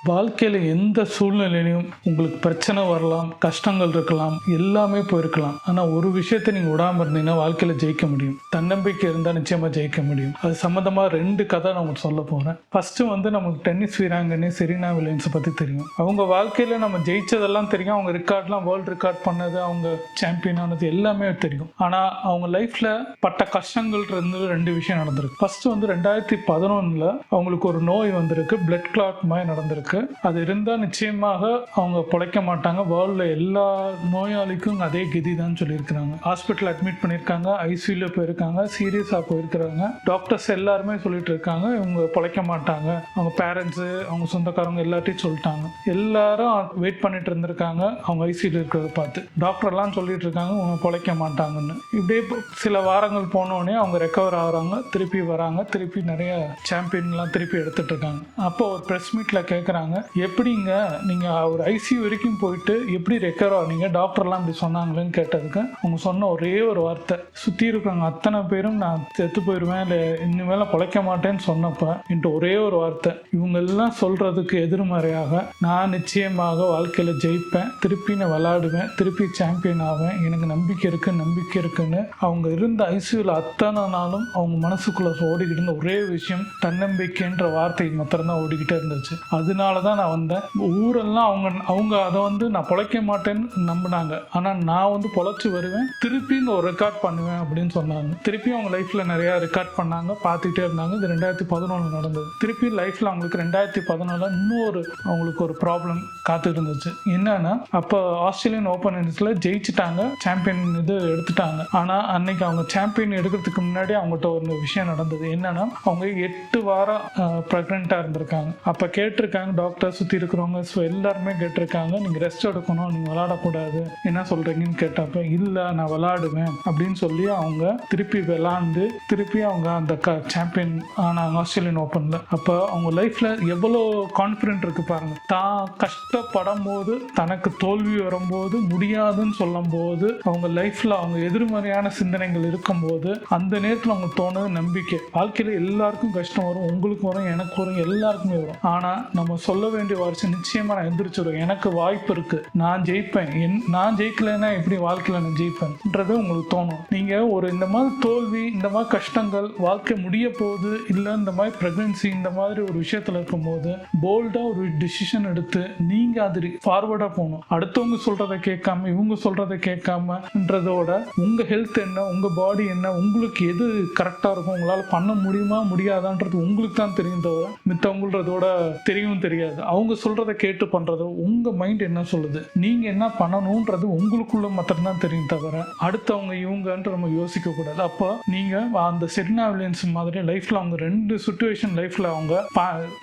வாழ்க்கையில் எந்த சூழ்நிலையிலையும் உங்களுக்கு பிரச்சனை வரலாம், கஷ்டங்கள் இருக்கலாம், எல்லாமே போயிருக்கலாம். ஆனால் ஒரு விஷயத்தை நீங்கள் விடாமல் இருந்தீங்கன்னா வாழ்க்கையில் ஜெயிக்க முடியும். தன்னம்பிக்கை இருந்தால் நிச்சயமாக ஜெயிக்க முடியும். அது சம்மந்தமாக 2 கதை நான் உங்களுக்கு சொல்ல போகிறேன். ஃபஸ்ட்டு நமக்கு டென்னிஸ் வீராங்கனை செரீனா வில்லியம்ஸை பற்றி தெரியும். அவங்க வாழ்க்கையில் நம்ம ஜெயிச்சதெல்லாம் தெரியும். அவங்க ரெக்கார்ட்லாம் வேர்ல்டு ரெக்கார்ட் பண்ணது, அவங்க சாம்பியன் ஆனது எல்லாமே தெரியும். ஆனால் அவங்க லைஃப்பில் பட்ட கஷ்டங்கள் 2 விஷயம் நடந்திருக்கு. ஃபஸ்ட்டு 2011 அவங்களுக்கு ஒரு நோய் வந்திருக்கு, பிளட் கிளாட் மாதிரி நடந்திருக்கு. அது இருந்தால் நிச்சயமாக அவங்க பிழைக்க மாட்டாங்க. வேர்ல்டில் எல்லா நோயாளிக்கும் அதே கதி தான் சொல்லியிருக்கிறாங்க. ஹாஸ்பிட்டல் அட்மிட் பண்ணியிருக்காங்க, ஐசியூவில் போயிருக்காங்க, சீரியஸாக போயிருக்கிறாங்க. டாக்டர்ஸ் எல்லாருமே சொல்லிட்டு இருக்காங்க இவங்க பிழைக்க மாட்டாங்க. அவங்க பேரண்ட்ஸு, அவங்க சொந்தக்காரங்க எல்லாத்தையும் சொல்லிட்டாங்க. எல்லாரும் வெயிட் பண்ணிட்டு இருந்திருக்காங்க அவங்க ஐசியூவில் இருக்கிறத பார்த்து. டாக்டர்லாம் சொல்லிட்டு இருக்காங்க அவங்க பிழைக்க மாட்டாங்கன்னு. இப்படியே சில வாரங்கள் போனோடனே அவங்க ரெக்கவர் ஆகுறாங்க, திருப்பி வராங்க, திருப்பி நிறைய சாம்பியன்லாம் திருப்பி எடுத்துட்டு இருக்காங்க. அப்போ ஒரு ப்ரெஸ் மீட்டில் கேட்குறாங்க, எப்படிங்க நீங்கள் ஒரு ஐசியூ வரைக்கும் போயிட்டு எப்படி ரெக்கவர் ஆனீங்க, டாக்டர்லாம் இப்படி சொன்னாங்களேன்னு கேட்டதுக்கு அவங்க சொன்ன ஒரே ஒரு வார்த்தை, சுற்றி இருக்கிறவங்க அத்தனை பேரும் நான் செத்து போயிடுவேன் இல்லை இனிமேல பிழைக்க மாட்டேன்னு சொன்னப்போ என்கிட்ட ஒரே ஒரு வார்த்தை, இவங்கெல்லாம் சொல்கிறதுக்கு எதிர்மறையாக நான் நிச்சயமாக வாழ்க்கையில் ஜெயிப்பேன், திருப்பி நான் விளாடுவேன், திருப்பி சாம்பியன் ஆவேன், எனக்கு நம்பிக்கை இருக்குன்னு அவங்க இருந்த ஐசியூவில் அத்தனை நாளும் அவங்க மனசுக்குள்ளே ஓடிக்கிட்டு இருந்த ஒரே விஷயம் தன்னம்பிக்கைன்ற வார்த்தை மாத்திரம்தான் ஓடிக்கிட்டே இருந்துச்சு. அதனால தான் நான் வந்தேன். ஊரெல்லாம் அவங்க அதை நான் பிழைக்க மாட்டேன்னு நம்பினாங்க. ஆனால் நான் பொழைச்சி வருவேன், திருப்பின்னு ஒரு ரெக்கார்ட் பண்ணுவேன் அப்படின்னு சொன்னாங்க. திருப்பி அவங்க லைஃப்பில் நிறையா ரெக்கார்ட் பண்ணாங்க, பார்த்துக்கிட்டே இருந்தாங்க. இது 2011 நடந்தது. திருப்பி லைஃப்பில் அவங்களுக்கு 2014 இன்னொரு அவங்களுக்கு ஒரு ப்ராப்ளம் காத்து இருந்துச்சு. என்னன்னா அப்போ ஆஸ்திரேலியன் ஓப்பன் டென்னிஸில் ஜெயிச்சுட்டாங்க, சாம்பியன் இது எடுத்துட்டாங்க. ஆனால் அன்னைக்கு அவங்க சாம்பியன் எடுக்கிறதுக்கு முன்னாடி அவங்ககிட்ட ஒரு விஷயம் நடந்தது. என்னன்னா அவங்க 8 வாரம் ப்ரெக்னெண்ட்டாக இருந்திருக்காங்க. அப்போ கேட்டிருக்காங்க டாக்டர், சுற்றி இருக்கிறவங்க எல்லாருமே கேட்டிருக்காங்க, நீங்கள் ரெஸ்ட் எடுக்கணும், நீங்கள் விளாடக்கூடாது, என்ன சொல்கிறீங்கன்னு கேட்டப்ப இல்லை நான் விளாடுவேன் அப்படின்னு சொல்லி அவங்க திருப்பி விளாண்டு திருப்பி அவங்க அந்த சாம்பியன் ஆனாங்க ஆஸ்திரேலியன் ஓப்பனில். அப்போ அவங்க லைஃப்பில் எவ்வளோ கான்ஃபிடென்ட் இருக்குது பாருங்கள். தான் கஷ்டப்படும் போது, தனக்கு தோல்வி வரும்போது, முடியாதுன்னு சொல்லும் போது, அவங்க லைஃப்பில் அவங்க எதிர்மறையான சிந்தனைகள் இருக்கும்போது அந்த நேரத்தில் அவங்க தோணுது நம்பிக்கை. வாழ்க்கையில் எல்லாருக்கும் கஷ்டம் வரும், உங்களுக்கு வரும், எனக்கு வரும், எல்லாருக்குமே வரும். ஆனால் நம்ம சொல்ல வேண்டிய வருஷம் நிச்சயமா நான் எந்திரிச்சிருவேன், எனக்கு வாய்ப்பு இருக்கு, நான் ஜெயிப்பேன், நான் ஜெயிக்கலைன்னா எப்படி வாழ்க்கையில் நான் ஜெயிப்பேன்ன்றது உங்களுக்கு தோணும். நீங்க இந்த மாதிரி தோல்வி, இந்த மாதிரி கஷ்டங்கள், வாழ்க்கை முடிய போகுது, இல்லை இந்த மாதிரி பிரெக்னன்சி, இந்த மாதிரி ஒரு விஷயத்துல இருக்கும்போது போல்டா ஒரு டிசிஷன் எடுத்து நீங்க அது ஃபார்வர்டா போகணும். அடுத்தவங்க சொல்றதை கேட்காம, இவங்க சொல்றதை கேட்காமன்றதோட உங்க ஹெல்த் என்ன, உங்க பாடி என்ன, உங்களுக்கு எது கரெக்டா இருக்கும், உங்களால பண்ண முடியுமா முடியாதான்றது உங்களுக்கு தான் தெரியும் தவிர மித்தவங்களோட தெரியவும் தெரியாது. அவங்க சொல்றதை கேட்டு பண்றது, உங்க மைண்ட் என்ன சொல்லுது, நீங்க என்ன பண்ணணும்ன்றது உங்களுக்குள்ள மாத்திரம் தான் தெரியும் தவிர அடுத்தவங்க இவங்கன்ற நம்ம யோசிக்க கூடாது. அப்போ நீங்க அந்த செரீனா வில்லியம்ஸ் மாதிரி லைஃப்ல அவங்க 2 சிச்சுவேஷன் லைஃப்ல அவங்க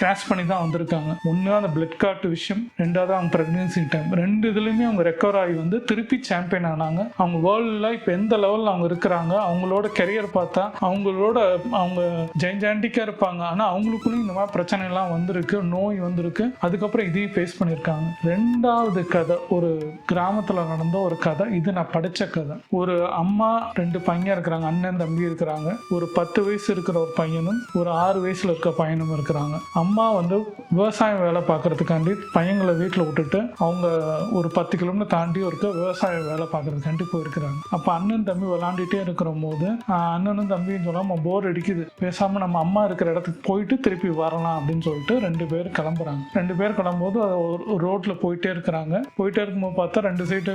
கிராஷ் பண்ணி தான் வந்திருக்காங்க. ஒன்னு அந்த பிளட் கார்ட் விஷயம், 2வது அவங்க பிரெக்னன்சி டைம். 2 இதுலயுமே அவங்க ரெக்கவர் ஆகி திருப்பி சாம்பியன் ஆனாங்க. அவங்க வேர்ல்ட்ல இப்ப எந்த லெவல்ல அவங்க இருக்கிறாங்க, அவங்களோட கெரியர் பார்த்தா அவங்க ஜெயண்டாண்டிக்கா இருப்பாங்க. ஆனா அவங்களுக்குள்ளயும் இந்த மாதிரி பிரச்சனை எல்லாம் வந்திருக்கு, நோய் வந்திருக்கு. அதுக்கப்புறம் இதையும் ஃபேஸ் பண்ணியிருக்காங்க. 2வது கதை ஒரு கிராமத்தில் நடந்த ஒரு கதை. இது நான் படித்த கதை. ஒரு அம்மா 2 பையன் இருக்கிறாங்க, அண்ணன் தம்பி இருக்கிறாங்க. ஒரு 10 வயசு இருக்கிற ஒரு பையனும் ஒரு 6 வயசுல இருக்கிற பையனும் இருக்கிறாங்க. அம்மா விவசாயம் வேலை பார்க்கறதுக்காண்டி பையங்களை வீட்டில் விட்டுட்டு அவங்க ஒரு 10 கிலோமீட்டர் தாண்டி இருக்க விவசாய வேலை பார்க்கறதுக்காண்டி போயிருக்கிறாங்க. அப்போ அண்ணன் தம்பி விளாண்டுட்டே இருக்கிற போது அண்ணனும் தம்பியும் சொல்லாம போர் அடிக்குது, பேசாம நம்ம அம்மா இருக்கிற இடத்துக்கு போயிட்டு திருப்பி வரலாம் அப்படின்னு சொல்லிட்டு 2 பேர் கிளம்புறாங்க. 2 பேர் கிளம்பும்போது ஒரு ரோட்ல போயிட்டே இருக்கிறாங்க. போயிட்டே இருக்கும்போது பார்த்தா 2 சைடு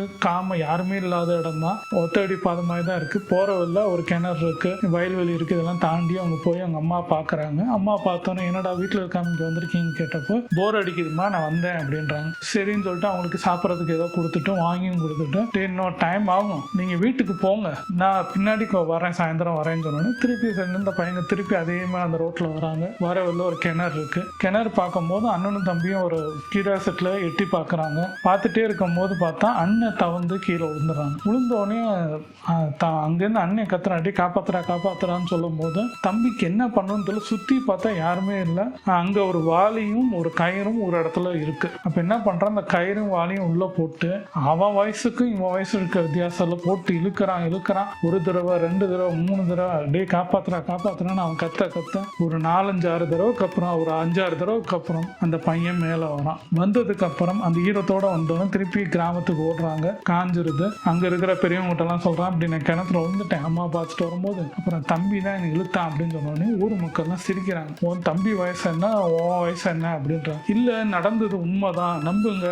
யாருமே இல்லாத இடம் தான், ஒத்தடி பாதை மாதிரி தான் இருக்கு. போற வழியில ஒரு கிணறு இருக்கு, வயல்வெளி இருக்கு. இதெல்லாம் தாண்டி அவங்க போய் அவங்க அம்மா பாக்குறாங்க. அம்மா பார்த்தோன்னே என்னடா வீட்டுல இருக்காம இங்க வந்திருக்கீங்க கேட்டப்போ போர் அடிக்குதுமா நான் வந்தேன் அப்படின்றாங்க. சரின்னு சொல்லிட்டு அவங்களுக்கு சாப்பிட்றதுக்கு ஏதோ கொடுத்துட்டு வாங்கியும் கொடுத்துட்டு இன்னும் டைம் ஆகும், நீங்க வீட்டுக்கு போங்க, நான் பின்னாடி வரேன், சாயந்தரம் வரேன்னு சொன்னோன்னு திருப்பி இந்த பையங்க திருப்பி அதே மாதிரி அந்த ரோட்ல வராங்க. வர வழியில ஒரு கிணறு இருக்கு. கிணறு பார்க்கும்போது அண்ணனும் தம்பியும் ஒரு கியூரியாசிட்டில எட்டி பார்க்குறாங்க. பார்த்துட்டே இருக்கும் போது பார்த்தா அண்ணன் தவந்து கீழே விழுந்துடுறாங்க. விழுந்தோடனே அங்கேருந்து அண்ணன் கத்துறாட்டி காப்பாத்துறான்னு சொல்லும் போது தம்பிக்கு என்ன பண்ணணும்னு தெரியல. சுற்றி பார்த்தா யாருமே இல்லை. அங்கே ஒரு வாளியும் ஒரு கயிறும் ஒரு இடத்துல இருக்கு. அப்போ என்ன பண்றான், அந்த கயிறும் வாளியும் உள்ள போட்டு அவன் வயசுக்கும் இவன் வயசு இருக்க வித்தியாசத்தில் போட்டு இழுக்கிறான். ஒரு தடவை 2 தடவை 3 தடவை அப்படியே காப்பாத்துறான்னு அவன் கத்த ஒரு 4-5-6 தடவைக்கு அப்புறம், ஒரு 5-6 தடவைக்கு அப்புறம் அந்த பையன் மேலே வரான். வந்ததுக்கு அப்புறம் அந்த ஈரத்தோட வந்தோடனே திருப்பி கிராமத்துக்கு ஓடுறாங்க. காஞ்சிருது. அங்க இருக்கிற பெரியவங்ககிட்ட எல்லாம் சொல்றான், அப்படி நான் கிணத்துல விழுந்துட்டேன் அம்மா பார்த்துட்டு வரும்போது, அப்புறம் தம்பி தான் எனக்கு இழுத்தான் அப்படின்னு சொன்னோடனே ஊர் மக்கள்லாம் சிரிக்கிறாங்க. உன் தம்பி வயசு என்ன, உன் வயசு என்ன அப்படின்றான். இல்ல நடந்தது உண்மைதான், நம்புங்க,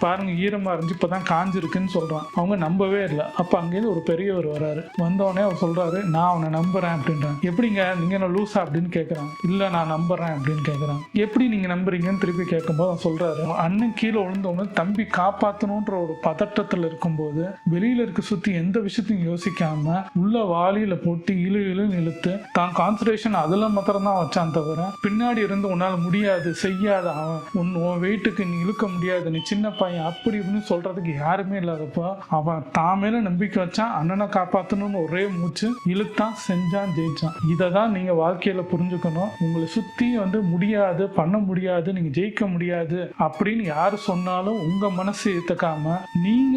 பாருங்க ஈரமா இருந்துச்சு இப்பதான் காஞ்சிருக்குன்னு சொல்றான். அவங்க நம்பவே இல்லை. அப்ப அங்கேருந்து ஒரு பெரியவர் வராரு. வந்தோடனே அவர் சொல்றாரு, நான் அவனை நம்புறேன் அப்படின்றான். எப்படிங்க நீங்க என்ன லூசா அப்படின்னு கேட்கறான். இல்ல நான் நம்புறேன் அப்படின்னு கேட்கறான். எப்படி நீங்க நம்புறீங்கன்னு திருப்பி கேட்கும்போது அவன் சொல்றாரு, அண்ணன் கீழே விழுந்தோன்னு தம்பி காப்பாத்தணும்ன்ற ஒரு பதட்டத்துல இருக்கும்போது வெளியில இருக்க சுத்தி எந்த விஷயத்தையும் யோசிக்காம உள்ள வாளியில போட்டு இழுன்னு இழுத்து தான் கான்சன்ட்ரேஷன் அதுல மாத்திரம் தான் வச்சான் தவிர பின்னாடி இருந்து உன்னால முடியாது, செய்யாத, அவன் உன் வெயிட்டுக்கு நீ இழுக்க முடியாது, நீ சின்ன பையன் அப்படி இப்படின்னு சொல்றதுக்கு யாருமே இல்லாதப்போ அவன் தான் மேல நம்பிக்கை வச்சான். அண்ணனை காப்பாத்தணும்னு ஒரே மூச்சு இழுத்தான், செஞ்சான், ஜெயிச்சான். இதை தான் நீங்க வாழ்க்கையில புரிஞ்சுக்கணும். உங்களை சுத்தி முடியாது, பண்ண முடியாது, நீங்க ஜெயிக்க முடியாது அப்படின்னு யாரு சொன்னாலும் உங்க மனசு ஏத்துக்காம நீங்க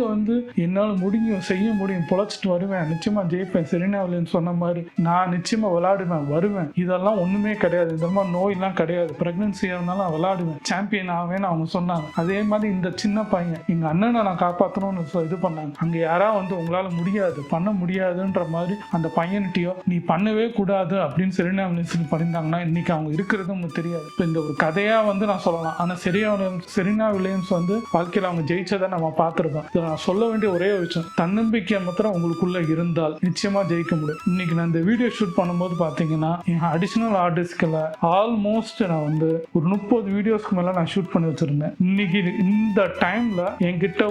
என்னால முடியும், செய்ய முடியும், பொழைச்சிட்டு வருவேன், நிச்சயமா ஜெயிப்பேன், செரீனா வில்லியம்ஸ் சொன்ன மாதிரி நான் நிச்சயமா விளையாடுவேன், வருவேன், இதெல்லாம் ஒண்ணுமே கிடையாது, இந்த மாதிரி நோயெல்லாம் கிடையாது, பிரெக்னன்சியா இருந்தாலும் நான் விளையாடுவேன், சாம்பியன் ஆவேன்னு அவங்க சொன்னாங்க. அதே மாதிரி இந்த சின்ன பையன் எங்க அண்ணனை நான் காப்பாற்றணும்னு இது பண்ணாங்க. அங்க யாரா உங்களால முடியாது, பண்ண முடியாதுன்ற மாதிரி அந்த பையன்கிட்டயோ நீ பண்ணவே கூடாது அப்படின்னு செரீனா வில்லியம்ஸ் பண்ணியிருந்தாங்கன்னா இன்னைக்கு அவங்க இருக்கிறது உங்களுக்கு தெரியாது. இப்போ இந்த ஒரு கதையா நான் சொல்லலாம். ஆனா செரீனா வில்லியம்ஸ் வாழ்க்கையில அவங்க ஜெயிச்சதை நம்ம பார்த்துருக்கோம். இதை நான் சொல்ல வேண்டிய ஒரே விஷயம், தன்னம்பிக்கை மாத்திரம் உங்களுக்குள்ள இருந்தால் நிச்சயமா ஜெயிக்க முடியும். இன்னைக்கு நான் இந்த வீடியோ ஷூட் பண்ணும்போது பாத்தீங்கன்னா என் அடிஷனல் ஆர்டிஸ்ட்ல ஆல்மோஸ்ட் நான் ஒரு 30 வீடியோஸ்க்கு மேல நான் ஷூட் பண்ணி வச்சிருந்தேன். இன்னைக்கு இந்த டைம்ல என்கிட்ட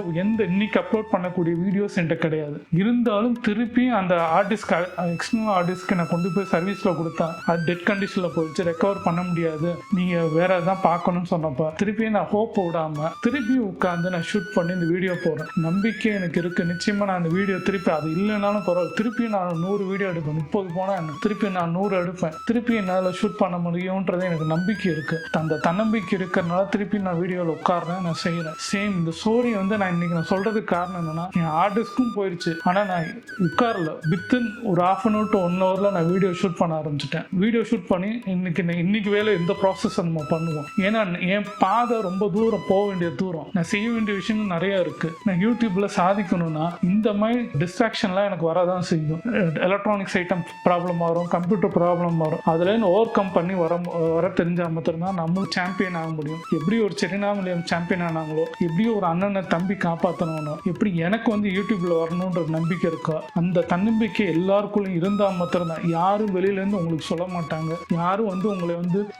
இன்னைக்கு அப்லோட் பண்ணக்கூடிய வீடியோஸ் என்கிட்ட கிடையாது. இருந்தாலும் திருப்பி அந்த ஆர்டிஸ்ட் எக்ஸ்டர்னல் ஆர்டிஸ்ட்க்கு நான் கொண்டு போய் சர்வீஸ்ல கொடுத்தேன். அது டெட் கண்டிஷன்ல போயிடுச்சு, ரெக்கவர் பண்ண முடியாது, நீங்க வேற எதாவது பார்க்கணும்னு சொன்னப்ப திருப்பி நான் ஹோப் விடாம திருப்பி உட்காந்து நான் ஷூட் பண்ணி இந்த வீடியோ போடுறேன். நம்பிக்கை எனக்கு இருக்கு, நிச்சயமா நான் அந்த வீடியோ திருப்பி அது இல்லைனாலும் பரவாயில்ல, திருப்பி நான் 100 வீடியோ எடுப்பேன். 30 போனா என்ன, திருப்பி நான் 100 எடுப்பேன். திருப்பி என்னால ஷூட் பண்ண முடியும்ன்றது எனக்கு நம்பிக்கை இருக்கு. அந்த தன்னம்பிக்கை இருக்கிறதுனால திருப்பி நான் வீடியோவில் உட்காடுறேன், நான் செய்யறேன். சேம் இந்த ஸ்டோரி நான் இன்னைக்கு நான் சொல்றதுக்கு காரணம் என்னன்னா, என் ஆர்டிஸ்ட்க்கும் போயிடுச்சு, ஆனா நான் உட்காரல. வித்தின் ஒரு 1/2 hour to 1 hour நான் வீடியோ ஷூட் பண்ண ஆரம்பிச்சிட்டேன். வீடியோ ஷூட் பண்ணி இன்னைக்கு வேலை இந்த ப்ராசஸ் நம்ம பண்ணுவோம். ஏன்னா என் பாதை ரொம்ப தூரம் போக வேண்டிய தூரம், நான் செய்ய வேண்டிய விஷயங்கள் நிறைய இருக்கு. நான் யூடியூப்ல சாதிக்கணும்னா இந்த மாதிரி டிஸ்ட்ராக்ஷன்லாம் எனக்கு வரதான் செய்யும். எலக்ட்ரானிக்ஸ் ஐட்டம் ப்ராப்ளம் வரும், கம்ப்யூட்டர் ப்ராப்ளம் வரும். அதுல ஓவர் கம் பண்ணி வர தெரிஞ்சா மாத்திரம்தான் நம்மளும் சாம்பியன் ஆக முடியும். எப்படி ஒரு செரீனா வில்லியம்ஸ் சாம்பியன் ஆனாங்களோ, எப்படி ஒரு அண்ணனை தம்பி காப்பாற்றணும், எப்படி எனக்கு யூடியூப்ல வரணுன்ற நம்பிக்கை இருக்கோ, அந்த தன்னம்பிக்கை எல்லாருக்குள்ளும் இருந்தா மாத்திரம்தான். யாரும் வெளியில இருந்து உங்களுக்கு சொல்ல மாட்டாங்க, யாரும் உங்களை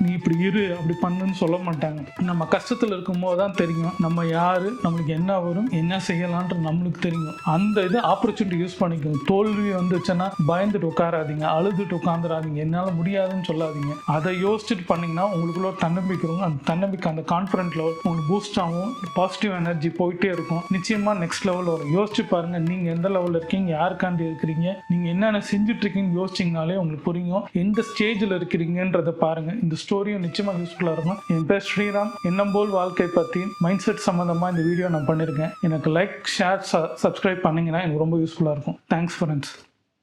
நீ இப்படி இரு அப்படி பண்ணுன்னு சொல்ல மாட்டாங்க. நம்ம கஷ்டத்துல இருக்கும் போதுதான் தெரியும் நம்ம யாரு, நம்மளுக்கு என்ன வரும், என்ன செய்யலான்ற நம்மளுக்கு தெரியும். அந்த இது ஆப்பர்ச்சுனிட்டி யூஸ் பண்ணிக்கணும். தோல்வி வந்துச்சுன்னா பயந்துட்டு உட்காராதீங்க, அழுதுட்டு உட்காந்துடாதீங்க, என்னால முடியாதுன்னு சொல்லாதீங்க. அதை யோசிச்சுட்டு பண்ணீங்கன்னா உங்களுக்குள்ள தன்னம்பிக்கை இருக்கும். அந்த தன்னம்பிக்கை, அந்த கான்ஃபிடன்ட் லெவல் உங்களுக்கு பூஸ்ட் ஆகும், பாசிட்டிவ் எனர்ஜி போயிட்டே இருக்கும். நிச்சயமா நெக்ஸ்ட் லெவல் வரும். யோசிச்சு பாருங்க, நீங்க எந்த லெவல்ல இருக்கீங்க, யாருக்காண்டி இருக்கிறீங்க, நீங்க என்னென்ன செஞ்சுட்டு இருக்கீங்கன்னு யோசிச்சிங்கனாலே உங்களுக்கு புரியும் எந்த ஸ்டேஜில் இருக்கிறீங்கன்றதை பாருங்க. இந்த ஸ்டோரியும் நிச்சயமா யூஸ்ஃபுல்லா இருக்கும். என் பேர் ஸ்ரீராம். எண்ணம் போல் வாழ்க்கை பத்தி மைண்ட் செட் சம்பந்தமா இந்த வீடியோ நான் பண்ணிருக்கேன். எனக்கு லைக், ஷேர், சப்ஸ்கிரைப் பண்ணீங்கன்னா எனக்கு ரொம்ப யூஸ்ஃபுல்லா இருக்கும். Thanks friends.